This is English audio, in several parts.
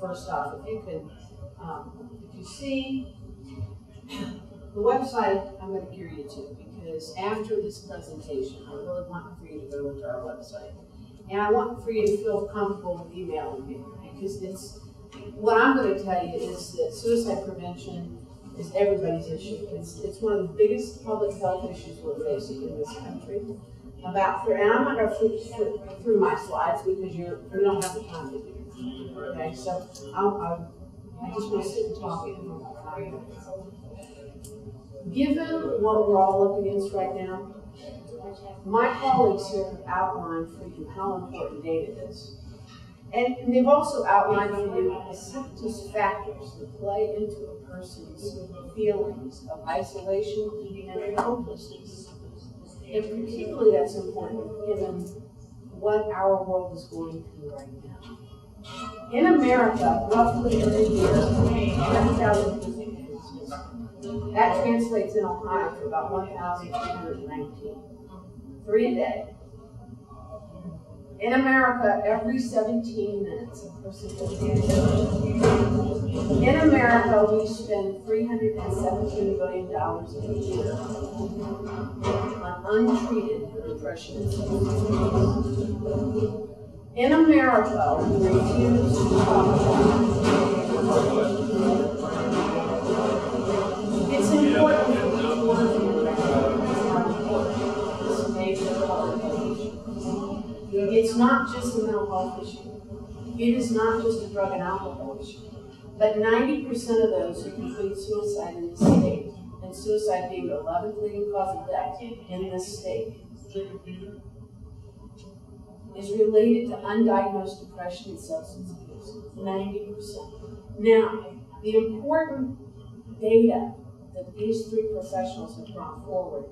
first off, if you can, if you see the website, I'm going to gear you to, because after this presentation, I really want for you to go to our website. And I want for you to feel comfortable with emailing me, because it's, what I'm going to tell you is that suicide prevention is everybody's issue. It's one of the biggest public health issues we're facing in this country. And I'm not going to flip through my slides because we don't have the time to do it. Okay, so I just want to sit and talk with you for 5 minutes. Given what we're all up against right now, my colleagues here have outlined for you how important data is. And they've also outlined for you the symptoms factors that play into a person's feelings of isolation and hopelessness. And particularly that's important given what our world is going through right now. In America, roughly every year, 10,000 people. That translates in Ohio to about 1,319. 3 a day. In America, every 17 minutes, a person goes in America, we spend $317 billion a year on untreated depression and suicide. In America, we refuse to talk about it. It's important for each one of you to recognize how important this major public health issue. It's not just a mental health issue. It is not just a drug and alcohol issue. But 90% of those who complete suicide in this state, and suicide being the 11th leading cause of death in this state, is related to undiagnosed depression and substance abuse. 90%. Now, the important data that these 3 professionals have brought forward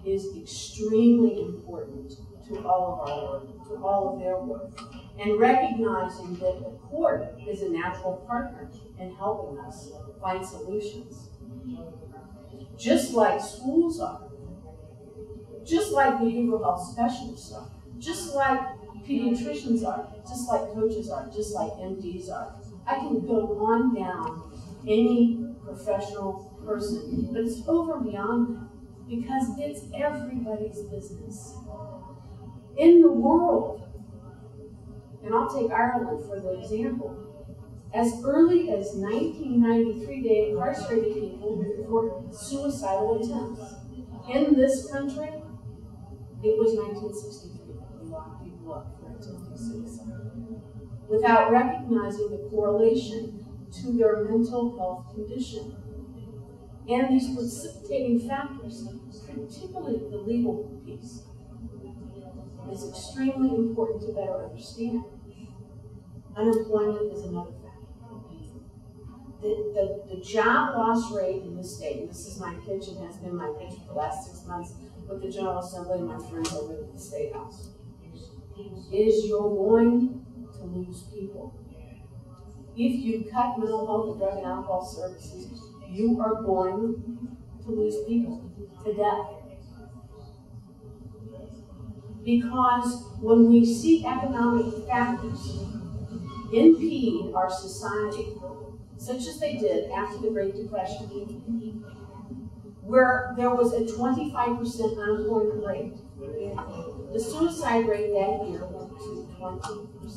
is extremely important to all of our work, to all of their work, and recognizing that the court is a natural partner in helping us find solutions. Just like schools are, just like behavioral health specialists are, just like pediatricians are, just like coaches are, just like MDs are. I can go on down any professional person, but it's over beyond that because it's everybody's business. In the world, and I'll take Ireland for the example, as early as 1993, they incarcerated people for suicidal attempts. In this country, it was 1963 that we locked people up for attempting suicide, without recognizing the correlation to their mental health condition. And these precipitating factors, particularly the legal piece, is extremely important to better understand. Unemployment is another factor. The job loss rate in this state, and this is my pitch and has been my pitch for the last 6 months with the General Assembly and my friends over at the State House, is you're going to lose people. If you cut mental health and drug and alcohol services, you are going to lose people to death. Because when we see economic factors impede our society, such as they did after the Great Depression, where there was a 25% unemployment rate, the suicide rate that year went to 20%.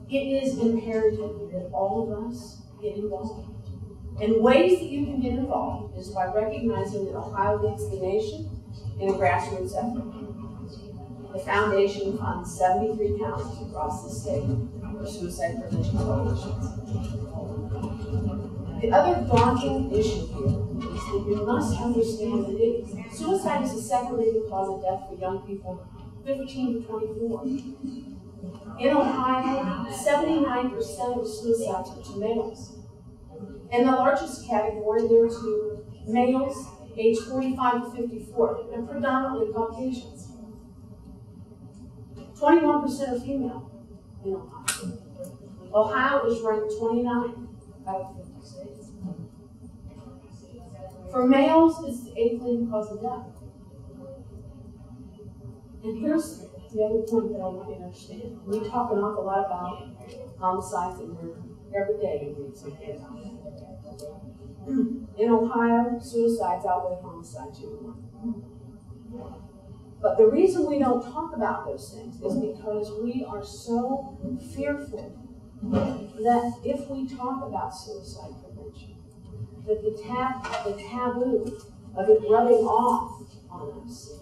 It is imperative that all of us get involved. And ways that you can get involved is by recognizing that Ohio leads the nation in a grassroots effort. The foundation funds 73 counties across the state for suicide prevention coalitions. The other daunting issue here is that you must understand that suicide is the second leading cause of death for young people 15 to 24. In Ohio, 79% of suicides are to males. And the largest category, there are to males age 45 to 54, and predominantly Caucasians. 21% are female in Ohio. Ohio is ranked 29 out of 50 states. For males, it's the 8th leading cause of death. And here's the other point that I want you to understand. We talk an awful lot about homicides and murder. Every day you read something about it. In Ohio, suicides outweigh homicides 2-1. But the reason we don't talk about those things is because we are so fearful that if we talk about suicide prevention, that the taboo of it rubbing off on us,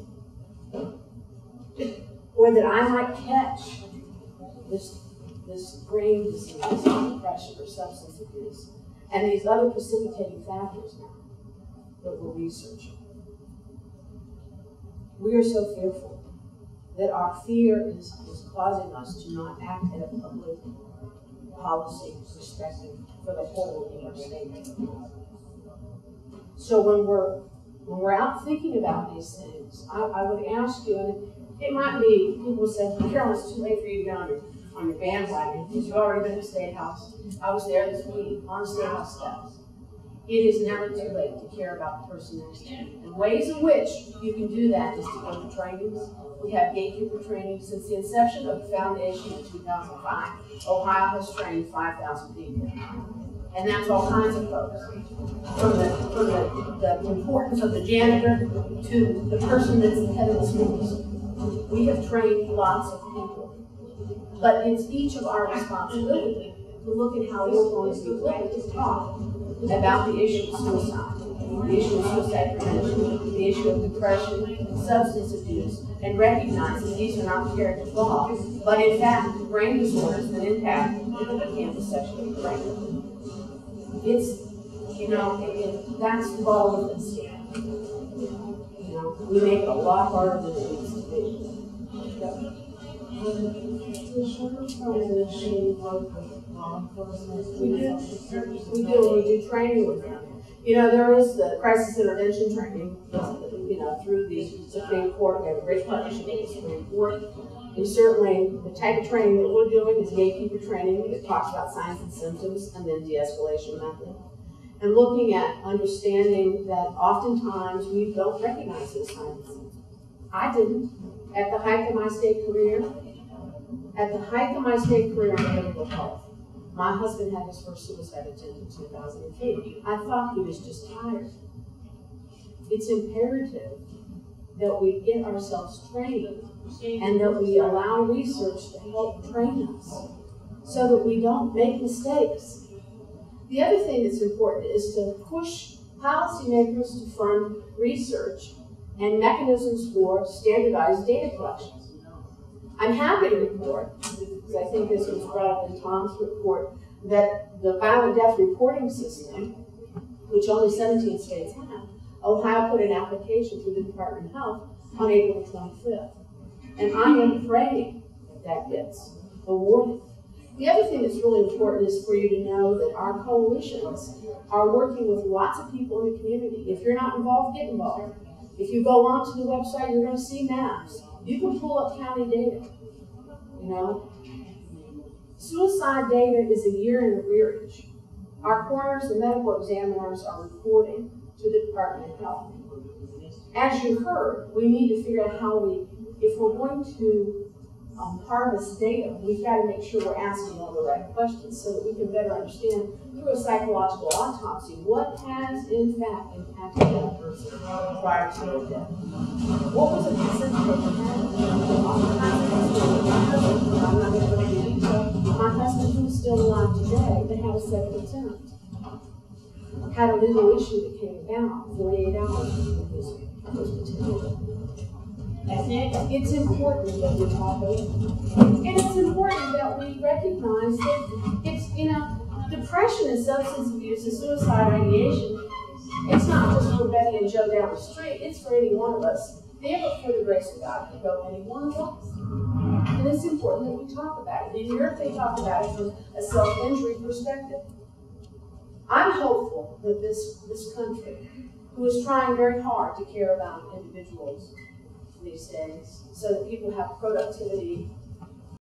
or that I might catch this brain disease, depression, or substance abuse, and these other precipitating factors now that we're researching. We are so fearful that our fear is causing us to not act at a public policy perspective for the whole of our state. So when we're out thinking about these things, I would ask you, and it might be, people say, Carolyn, it's too late for you to get on your bandwagon because you've already been to the State House. I was there this week on the State House steps. It is never too late to care about the person next to you. And ways in which you can do that is to go to trainings. We have gatekeeper training since the inception of the foundation in 2005. Ohio has trained 5,000 people. And that's all kinds of folks. From the importance of the janitor to the person that's the head of the schools. We have trained lots of people. But it's each of our responsibility to look at how we're going to be willing to talk about the issue of suicide, the issue of suicide prevention, the issue of depression, substance abuse, and recognize that these are not character flaws, but in fact, brain disorders that impact the hippocampus section of the brain. It's, that's the ball of this. We make it a lot harder than it needs to be. Yep. We do training with them. There is the crisis intervention training, through the Supreme Court. We have a great partnership with the Supreme Court. And certainly, the type of training that we're doing is gatekeeper training that talks about signs and symptoms and then de-escalation method. And looking at understanding that oftentimes we don't recognize those signs and symptoms. I didn't. At the height of my state career, in behavioral health, my husband had his first suicide attempt in 2008. I thought he was just tired. It's imperative that we get ourselves trained and that we allow research to help train us so that we don't make mistakes. The other thing that's important is to push policymakers to fund research and mechanisms for standardized data collection. I'm happy to report, because I think this was brought up in Tom's report, that the violent death reporting system, which only 17 states have, Ohio put an application through the Department of Health on April 25th. And I am praying that gets awarded. The other thing that's really important is for you to know that our coalitions are working with lots of people in the community. If you're not involved, get involved. If you go onto the website, you're going to see maps. You can pull up county data. Suicide data is a year in arrearage. Our coroners and medical examiners are reporting to the Department of Health. As you heard, we need to figure out how if we're going to harvest data, we've got to make sure we're asking all the right questions so that we can better understand through a psychological autopsy what has in fact impacted that person prior to their death. What was it that I'm not going to go into detail. My husband, who's still alive today, that had a second attempt, had a legal issue that came about 48 hours before his attempt. It's important that we talk about it. And it's important that we recognize that it's, depression and substance abuse and suicide ideation, it's not just for Betty and Joe down the street, it's for any one of us. Never for the grace of God can go any one of us. And it's important that we talk about it. In Europe, they talk about it from a self-injury perspective. I'm hopeful that this country, who is trying very hard to care about individuals these days, so that people have productivity